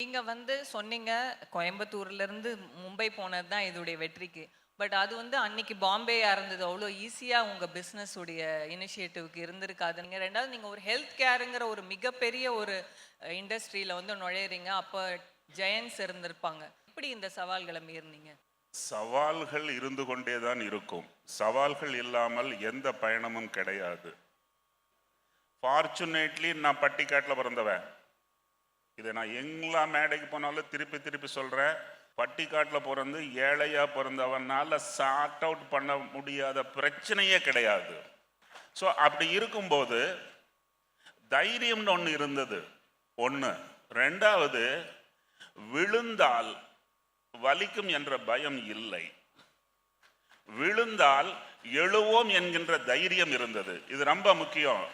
நீங்க வந்து சொன்னீங்க கோயம்புத்தூர்ல இருந்து மும்பை போனது தான் இதோடைய வெற்றிக்கு. பட் அது வந்து அன்னைக்கு பாம்பேயா இருந்தது. அவ்வளோ ஈஸியா உங்க பிசினஸ் உடைய இனிஷியேட்டிவ்க்கு இருந்திருக்காது. நீங்க ரெண்டாவது நீங்க ஒரு ஹெல்த் கேருங்கிற ஒரு மிகப்பெரிய ஒரு இண்டஸ்ட்ரியில வந்து நுழையிறீங்க. அப்ப ஜெயன்ஸ் இருந்திருப்பாங்க. எப்படி இந்த சவால்களை மீறினீங்க? சவால்கள் இருந்து கொண்டேதான் இருக்கும். சவால்கள் இல்லாமல் எந்த பயணமும் கிடையாது. ஃபார்ச்சுனேட்லி நான் பட்டிக்காட்டில் பிறந்தவன். இதை நான் எல்லா மேடைக்கு போனாலும் திருப்பி திருப்பி சொல்கிறேன். பட்டிக்காட்டில் பிறந்து ஏழையாக பிறந்தவனால சார்ட் அவுட் பண்ண முடியாத பிரச்சனையே கிடையாது. ஸோ அப்படி இருக்கும்போது தைரியம்னு ஒன்று இருந்தது. ஒன்று. ரெண்டாவது, விழுந்தால் வலிக்கும் என்ற பயம் இல்லை. விழுந்தால் எழுவோம் என்கின்ற தைரியம் இருந்தது. இது ரொம்ப முக்கியம்.